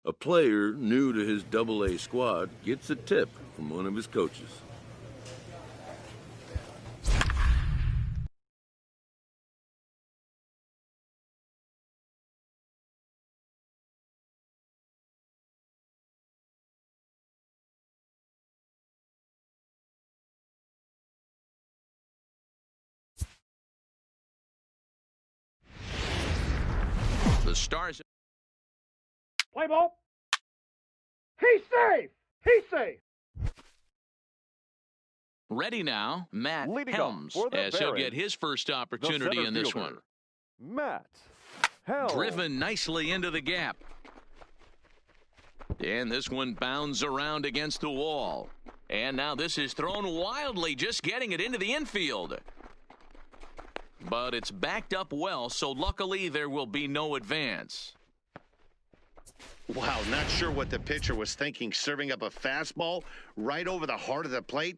A player new to his Double-A squad gets a tip from one of his coaches. The Stars. Play ball. He's safe. He's safe. Ready now, Matt Leading Helms, off for the as he'll Barons, get his first opportunity in this one. Matt Helms. Driven nicely into the gap. And this one bounds around against the wall. And now this is thrown wildly, just getting it into the infield. But it's backed up well, so luckily there will be no advance. Wow, not sure what the pitcher was thinking, serving up a fastball right over the heart of the plate.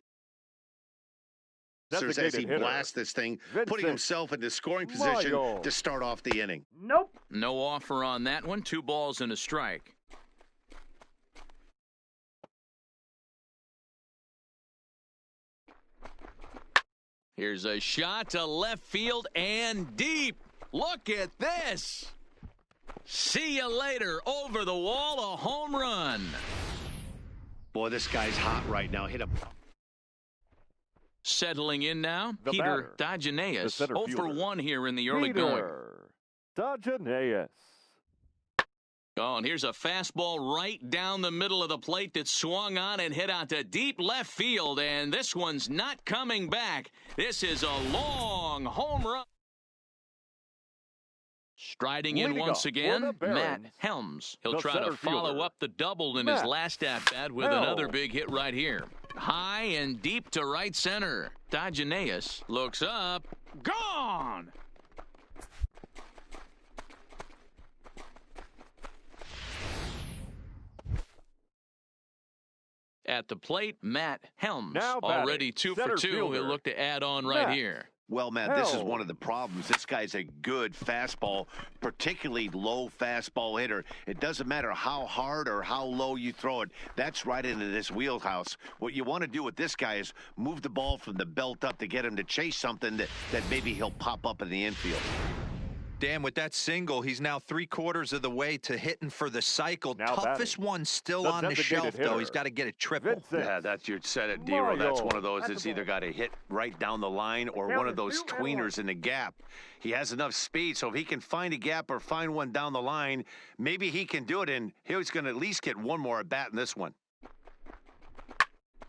As he blasts this thing, putting himself into scoring position to start off the inning. Nope. No offer on that one. 2 balls and a strike. Here's a shot to left field and deep. Look at this. See you later. Over the wall, a home run. Boy, this guy's hot right now. Hit a... Settling in now, The Peter batter, Dagenaeus. the center 0 for fielder, 1 here in the early going. Dagenaeus. Oh, and here's a fastball right down the middle of the plate that swung on and hit out to deep left field, and this one's not coming back. This is a long home run. Striding in once again, Matt Helms. He'll try to follow up the double in his last at-bat with another big hit right here. High and deep to right center. Dagenaeus looks up. Gone! At the plate, Matt Helms. Already 2 for 2. He'll look to add on right here. Well, Matt, this is one of the problems. This guy's a good fastball, particularly low fastball hitter. It doesn't matter how hard or how low you throw it. That's right into this wheelhouse. What you want to do with this guy is move the ball from the belt up to get him to chase something that maybe he'll pop up in the infield. Dan, with that single, he's now 3/4 of the way to hitting for the cycle. Toughest one still on the shelf, though. He's got to get a triple. Yeah, that's you said it, D-Roll. That's one of those that's either got to hit right down the line or one of those tweeners in the gap. He has enough speed, so if he can find a gap or find one down the line, maybe he can do it, and he's going to at least get one more at bat in this one.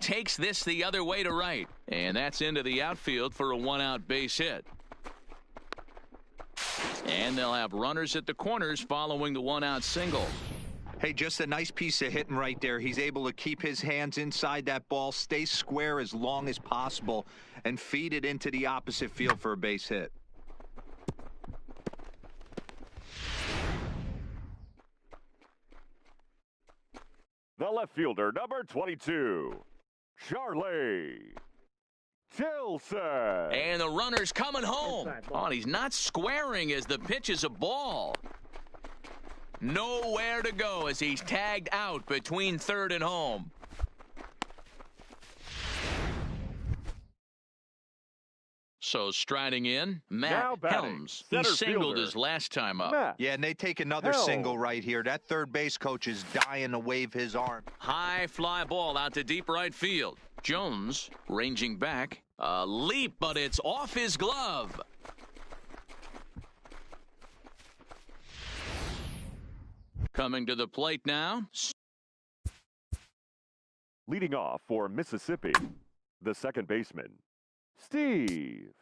Takes this the other way to right, and that's into the outfield for a 1-out base hit. And they'll have runners at the corners following the 1-out single. Hey, just a nice piece of hitting right there. He's able to keep his hands inside that ball, stay square as long as possible, and feed it into the opposite field for a base hit. The left fielder, number 22, Charlie Gilson. And the runner's coming home. Oh, and he's not squaring as the pitch is a ball. Nowhere to go as he's tagged out between third and home. So striding in, Matt Helms. He singled his last time up. Yeah, and they take another single right here. That third base coach is dying to wave his arm. High fly ball out to deep right field. Jones ranging back. A leap, but it's off his glove. Coming to the plate now. Leading off for Mississippi, the second baseman, Steve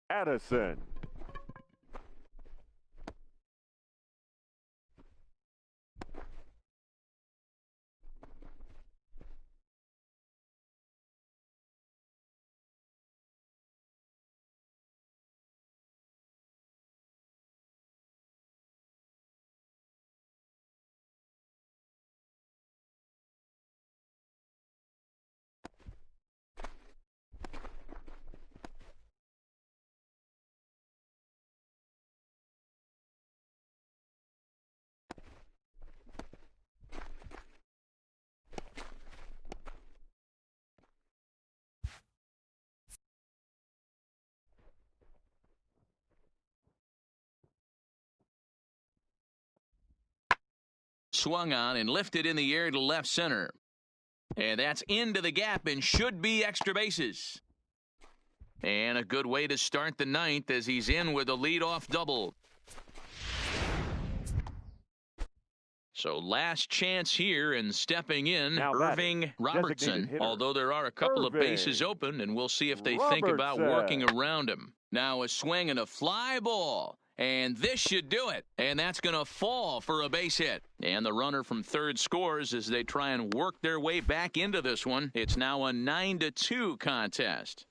Addison. swung on and lifted in the air to left center. And that's into the gap and should be extra bases. And a good way to start the ninth as he's in with a leadoff double. So last chance here, and stepping in, Now Irving Robertson. Although there are a couple of bases open, and we'll see if they think about working around him. Now a swing and a fly ball. And this should do it. And that's going to fall for a base hit. And the runner from third scores as they try and work their way back into this one. It's now a 9-2 contest.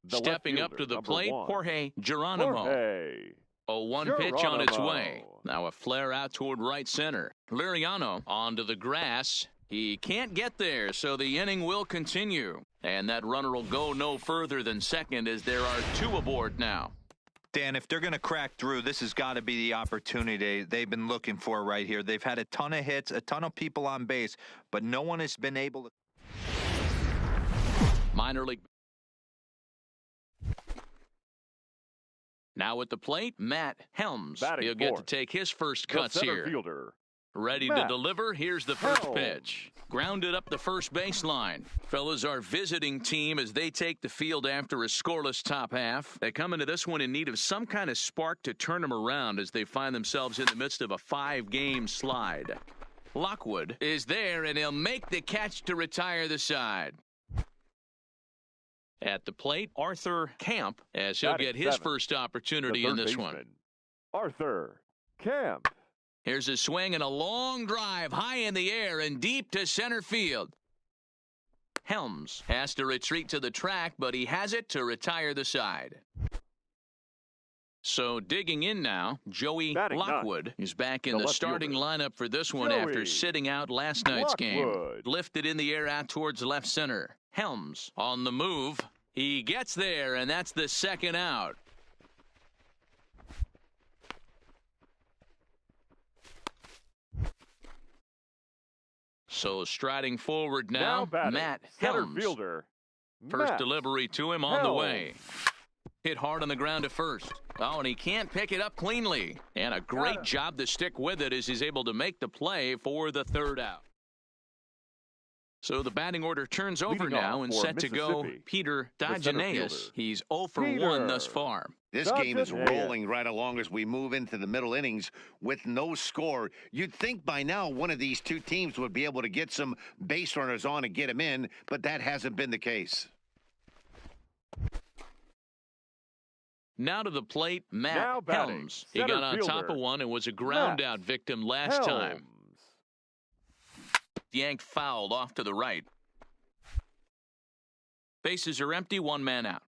Stepping up to the plate, Jorge Geronimo. A 1 pitch on its way. Now a flare out toward right center. Liriano onto the grass. He can't get there, so the inning will continue. And that runner will go no further than second as there are 2 aboard now. Dan, if they're going to crack through, this has got to be the opportunity they've been looking for right here. They've had a ton of hits, a ton of people on base, but no one has been able to. Minor league. Now at the plate, Matt Helms. He'll get to take his first cuts here. Fielder. Ready to deliver. Here's the first pitch. Grounded up the first baseline. Fellas, our visiting team as they take the field after a scoreless top half. They come into this one in need of some kind of spark to turn them around as they find themselves in the midst of a 5-game slide. Lockwood is there, and he'll make the catch to retire the side. At the plate, Arthur Camp, as he'll get his first opportunity in this one. Arthur Camp. Here's a swing and a long drive high in the air and deep to center field. Helms has to retreat to the track, but he has it to retire the side. So digging in now, Joey Lockwood is back in the starting lineup for this one after sitting out last night's game. Lifted in the air out towards left center. Helms on the move. He gets there, and that's the second out. So striding forward now Matt Helms. Fielder. First delivery to him on the way. Hit hard on the ground at first. Oh, and he can't pick it up cleanly. And a great job to stick with it as he's able to make the play for the third out. So the batting order turns over now and set to go Peter Dagenaeus. He's 0 for 1 thus far. This game is rolling right along as we move into the middle innings with no score. You'd think by now one of these two teams would be able to get some base runners on and get them in, but that hasn't been the case. Now to the plate, Matt Helms. He got on top of one and was a ground-out victim last time. Yank fouled off to the right. Bases are empty, 1 man out.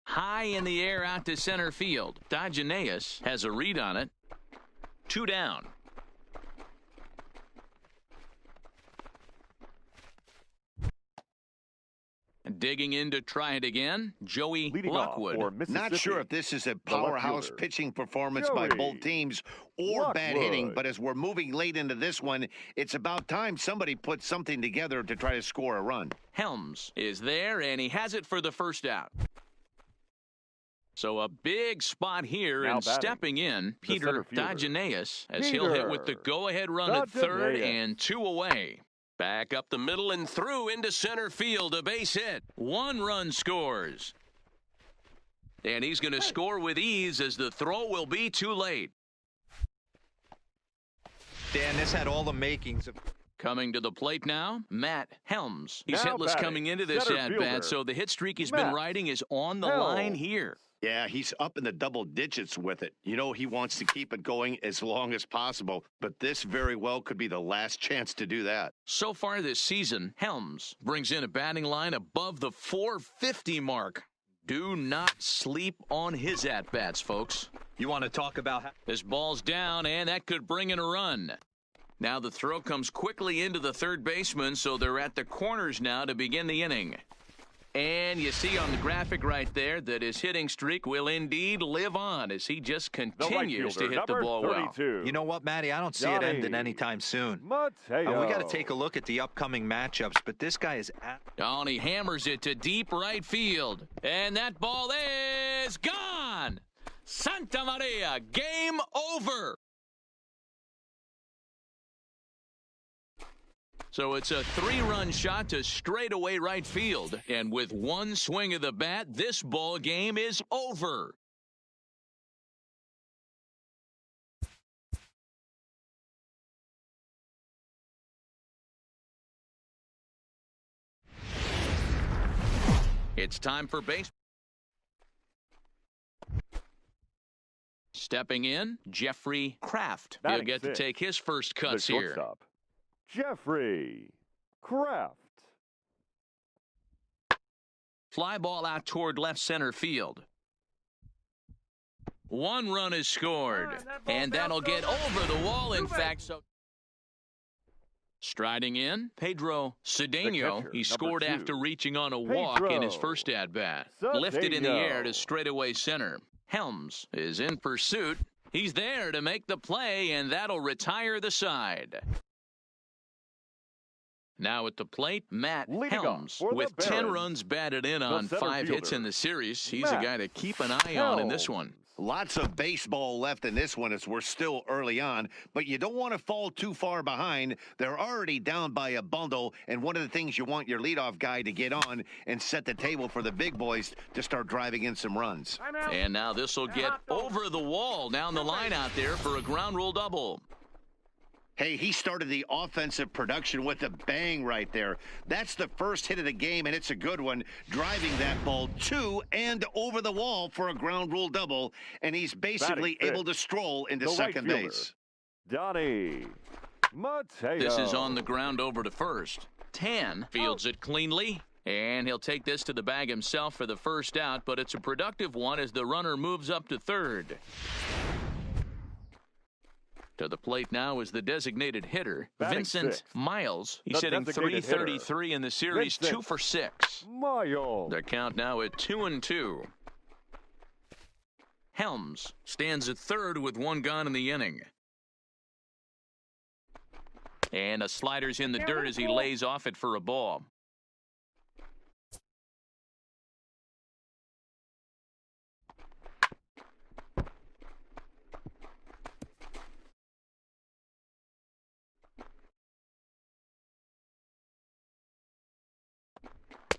High in the air out to center field. Dagenaeus has a read on it. 2 down. Digging in to try it again, Joey Lockwood. Not sure if this is a powerhouse pitching performance by both teams or bad hitting, but as we're moving late into this one, it's about time somebody puts something together to try to score a run. Helms is there, and he has it for the first out. So a big spot here, and stepping in, Peter Dagenaeus, as he'll hit with the go-ahead run at third and 2 away. Back up the middle and through into center field, a base hit. 1 run scores. And he's going to score with ease as the throw will be too late. Dan, this had all the makings of... Coming to the plate now, Matt Helms. He's hitless coming into this at-bat, so the hit streak he's been riding is on the line here. Yeah, he's up in the double digits with it. You know he wants to keep it going as long as possible, but this very well could be the last chance to do that. So far this season, Helms brings in a batting line above the 450 mark. Do not sleep on his at-bats, folks. You want to talk about... This ball's down, and that could bring in a run. Now the throw comes quickly into the third baseman, so they're at the corners now to begin the inning. And you see on the graphic right there that his hitting streak will indeed live on as he just continues to hit the ball well. You know what, Matty? I don't see it ending anytime soon. We got to take a look at the upcoming matchups, but this guy is... Oh, and he hammers it to deep right field. And that ball is is gone. Santa Maria, game over. So it's a 3-run shot to straightaway right field. And with one swing of the bat, this ball game is over. It's time for base. Stepping in, Jeffrey Kraft. He'll get to take his first cuts here. Jeffrey Kraft. Fly ball out toward left center field. One run is scored, and that'll get over the wall, in fact. So striding in, Pedro Cedeno. He scored after reaching on a walk in his first at-bat. Lifted in the air to straightaway center. Helms is in pursuit. He's there to make the play, and that'll retire the side. Now at the plate, Matt Helms with 10 runs batted in on 5 hits in the series. He's a guy to keep an eye on in this one. Lots of baseball left in this one as we're still early on, but you don't want to fall too far behind. They're already down by a bundle, and one of the things you want your leadoff guy to get on and set the table for the big boys to start driving in some runs. And now this will get over the wall down the line out there for a ground rule double. Hey, he started the offensive production with a bang right there. That's the first hit of the game, and it's a good one, driving that ball to and over the wall for a ground rule double, and he's basically able to stroll into second base. Donnie Mateo. This is on the ground over to first. Tan fields it cleanly, and he'll take this to the bag himself for the first out, but it's a productive one as the runner moves up to third. To the plate now is the designated hitter, Vincent Miles. He's hitting .333 in the series, 2 for 6. Miles. The count now at 2-2. Helms stands at third with 1 gone in the inning. And a slider's in the dirt as he lays off it for a ball.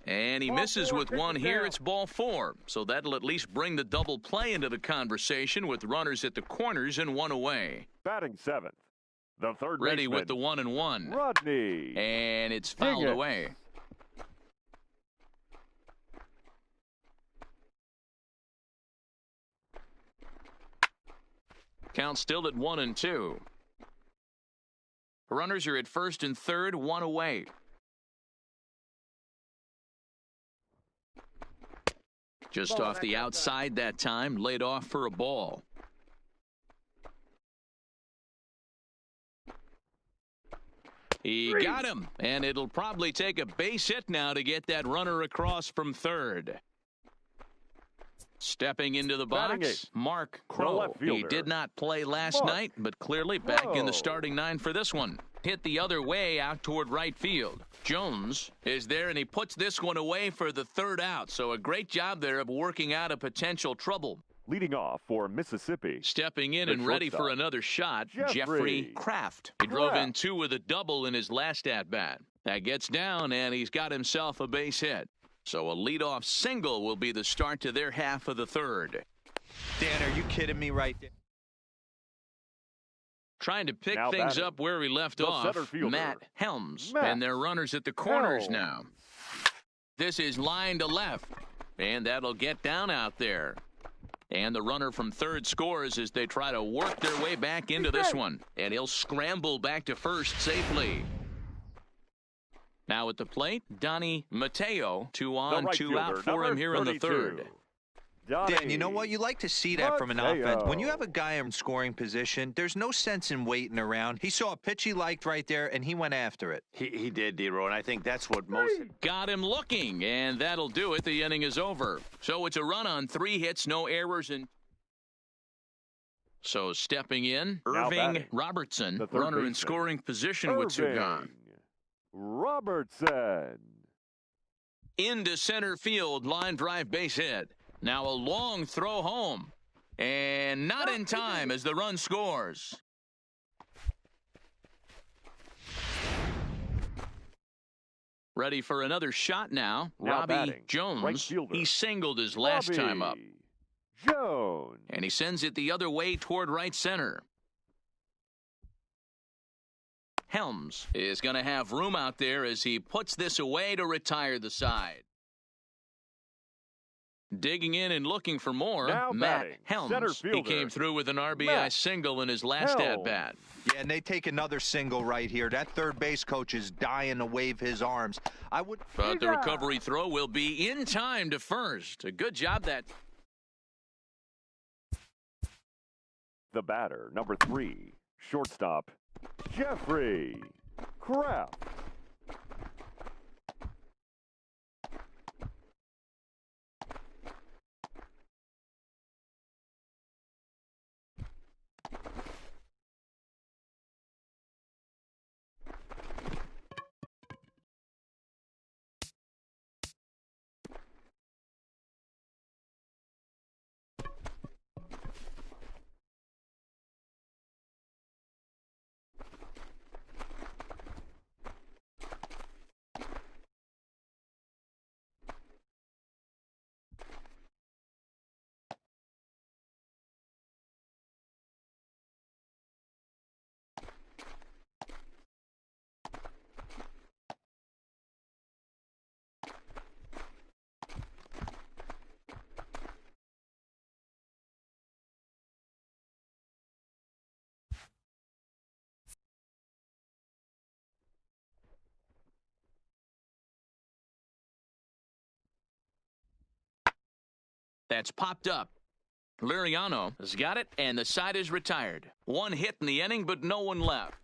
And he misses with 1 here. It's ball 4. So that'll at least bring the double play into the conversation with runners at the corners and 1 away. Batting 7th. The third ready baseman, with the 1-1. Rodney. And it's fouled away. Count still at 1-2. Runners are at first and third, 1 away. Just off the outside that time, laid off for a ball. He got him, and it'll probably take a base hit now to get that runner across from third. Stepping into the box, Mark Crow. He did not play last night, but clearly back in the starting 9 for this one. Hit the other way out toward right field. Jones is there, and he puts this one away for the third out. So a great job there of working out a potential trouble. Leading off for Mississippi. Stepping in and ready for another shot, Jeffrey Kraft. He drove in 2 with a double in his last at-bat. That gets down, and he's got himself a base hit. So a leadoff single will be the start to their half of the third. Dan, are you kidding me right there? Trying to pick things up where we left off, Matt Helms. And their runners at the corners now. This is line to left, and that'll get down out there. And the runner from third scores as they try to work their way back into this one. And he'll scramble back to first safely. Now at the plate, Donnie Mateo. 2 on, 2 out for him here in the third. Dan, you know what? You like to see that from an offense. When you have a guy in scoring position, there's no sense in waiting around. He saw a pitch he liked right there, and he went after it. He did, D-Row, and I think that's what most... Got him looking, and that'll do it. The inning is over. So it's a run on 3 hits, no errors, and... So stepping in, Irving Robertson, runner in scoring position with 2 gone. Robertson. Into center field, line drive base hit. Now a long throw home. And not in time as the run scores. Ready for another shot now. Robbie batting, Jones. right fielder. He singled his last time up. Jones. And he sends it the other way toward right center. Helms is going to have room out there as he puts this away to retire the side. Digging in and looking for more, Now Matt batting, Helms. center He fielder. came through with an RBI Matt single in his last Helms. at-bat. Yeah, and they take another single right here. That third base coach is dying to wave his arms. But the recovery throw will be in time to first. A good job that. The batter, number 3, shortstop, Jeffrey Kraft. That's popped up. Liriano has got it, and the side is retired. One hit in the inning, but no one left.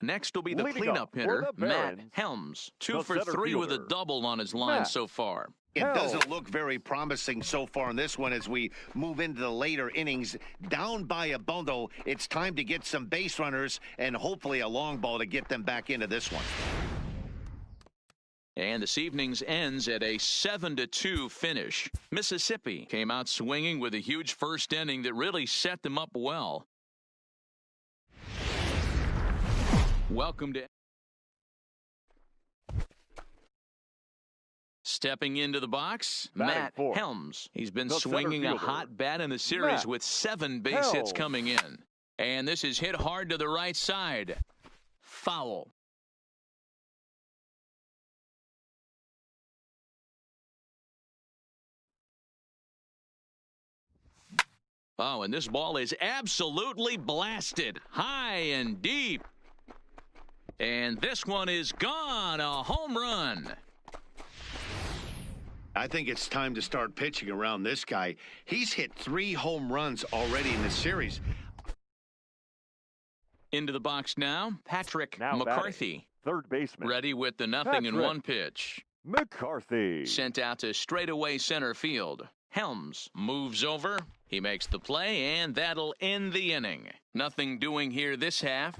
Next will be the Leading cleanup up for hitter, the Matt Barons, Helms. the 2 for center 3 with a fielder, double on his line Matt so far. It Helms. doesn't look very promising so far in this one as we move into the later innings. Down by a bundle, it's time to get some base runners and hopefully a long ball to get them back into this one. And this evening's ends at a 7-2 finish. Mississippi came out swinging with a huge first inning that really set them up well. Welcome to stepping into the box, Batting Matt fourth, Helms. He's been the swinging a center fielder, hot bat in the series Matt with 7 base hits Helms. coming in. And this is hit hard to the right side. Foul. Oh, and this ball is absolutely blasted. High and deep. And this one is gone. A home run. I think it's time to start pitching around this guy. He's hit 3 home runs already in this series. Into the box now, Patrick Now McCarthy. batting, third baseman, Ready with the 0-1 Patrick pitch. McCarthy. Sent out to straightaway center field. Helms moves over. He makes the play, and that'll end the inning. Nothing doing here this half.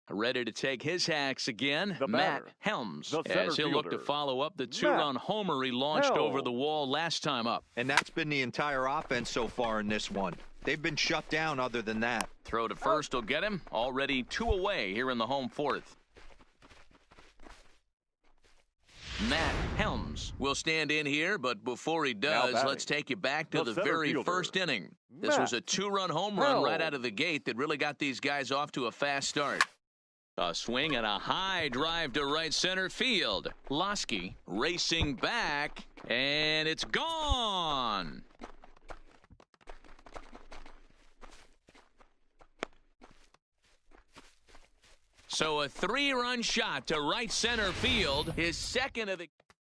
Ready to take his hacks again, The Matt batter, Helms, the center as he'll look to fielder, follow up the 2-run homer he launched over the wall last time up. And that's been the entire offense so far in this one. They've been shut down other than that. Throw to first will get him. Already 2 away here in the home fourth. Matt Helms will stand in here, but before he does, batting, let's take you back to the center very fielder, first inning. This Matt was a 2-run home run right Helms. out of the gate that really got these guys off to a fast start. A swing and a high drive to right center field. Lasky racing back, and it's gone. So a 3-run shot to right center field, his second of the...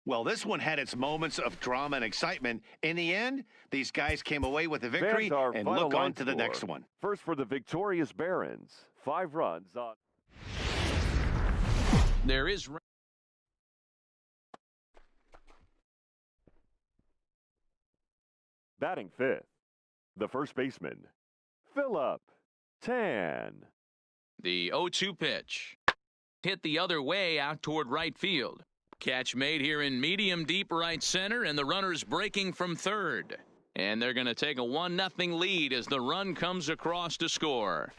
Well, this one had its moments of drama and excitement. In the end, these guys came away with a victory Fans are and final look line on to the score. next one. First for the victorious Barons, 5 runs on. There is... Batting fifth, the first baseman, Phillip Tan. The 0-2 pitch. Hit the other way out toward right field. Catch made here in medium deep right center, and the runner's breaking from third. And they're going to take a 1-0 lead as the run comes across to score.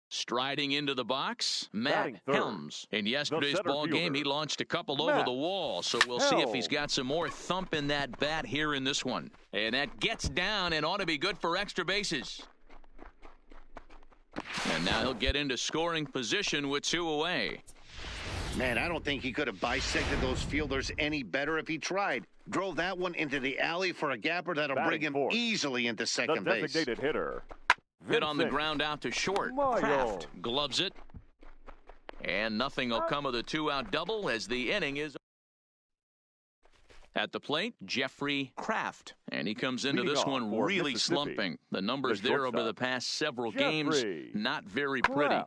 Striding into the box, Matt Helms. In yesterday's ball game, he launched a couple over the wall, so we'll see if he's got some more thump in that bat here in this one. And that gets down and ought to be good for extra bases. And now he'll get into scoring position with 2 away. Man, I don't think he could have bisected those fielders any better if he tried. Drove that one into the alley for a gapper that'll bring him easily into second base. The designated hitter. Hit on the ground out to short. Kraft gloves it. And nothing will come of the 2-out double as the inning is at the plate. Jeffrey Kraft. And he comes into this one really slumping. The numbers there over the past several games, not very pretty.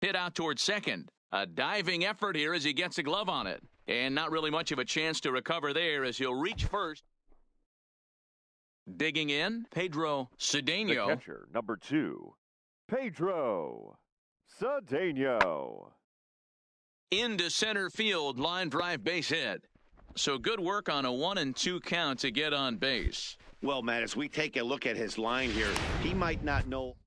Hit out towards second. A diving effort here as he gets a glove on it. And not really much of a chance to recover there as he'll reach first. Digging in, Pedro Cedeno. The catcher, number 2, Pedro Cedeno. Into center field, line drive base hit. So good work on a 1-2 count to get on base. Well, Matt, as we take a look at his line here, he might not know.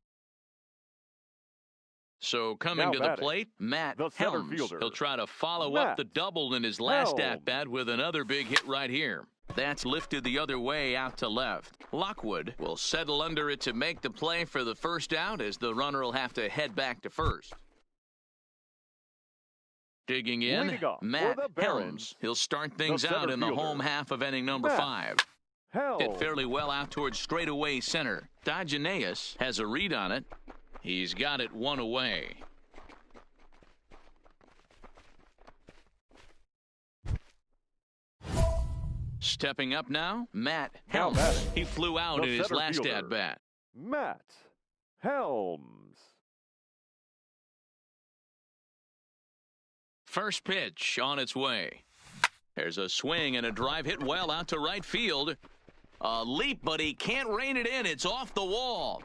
So coming to the plate, Matt Helms. He'll try to follow up the double in his last at-bat with another big hit right here. That's lifted the other way out to left. Lockwood will settle under it to make the play for the first out as the runner will have to head back to first. Digging in, Matt Helms. He'll start things out in the home half of inning number 5. Hit fairly well out towards straightaway center. Diogenes has a read on it. He's got it 1 away. Stepping up now, Matt Helms. He flew out in his last at-bat. Matt Helms. First pitch on its way. There's a swing and a drive hit well out to right field. A leap, but he can't rein it in. It's off the wall.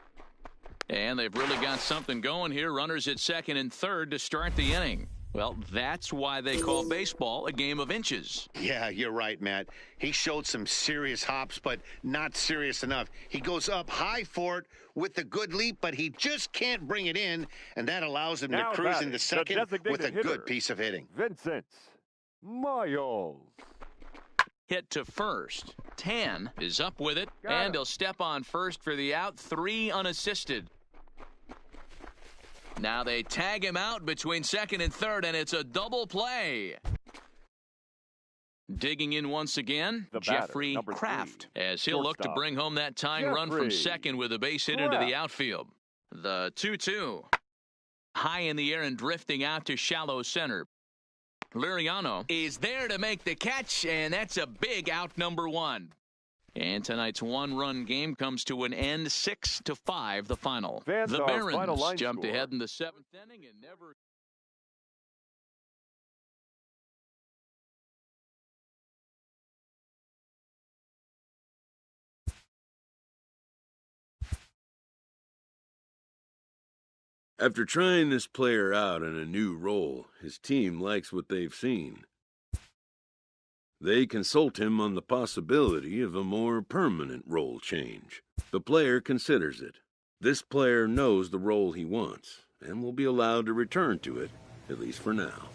And they've really got something going here. Runners at second and third to start the inning. Well, that's why they call baseball a game of inches. Yeah, you're right, Matt. He showed some serious hops, but not serious enough. He goes up high for it with a good leap, but he just can't bring it in, and that allows him to cruise into second with a good piece of hitting. Vincent Miles. Hit to first. Tan is up with it, and he'll step on first for the out. 3 unassisted. Now they tag him out between second and third, and it's a double play. Digging in once again, Jeffrey Kraft, as he'll look to bring home that tying run from second with a base hit into the outfield. The 2-2. High in the air and drifting out to shallow center. Liriano is there to make the catch, and that's a big out, number 1. And tonight's 1-run game comes to an end, 6-5, the final. The Barons jumped ahead in the 7th inning and never... After trying this player out in a new role, his team likes what they've seen. They consult him on the possibility of a more permanent role change. The player considers it. This player knows the role he wants and will be allowed to return to it, at least for now.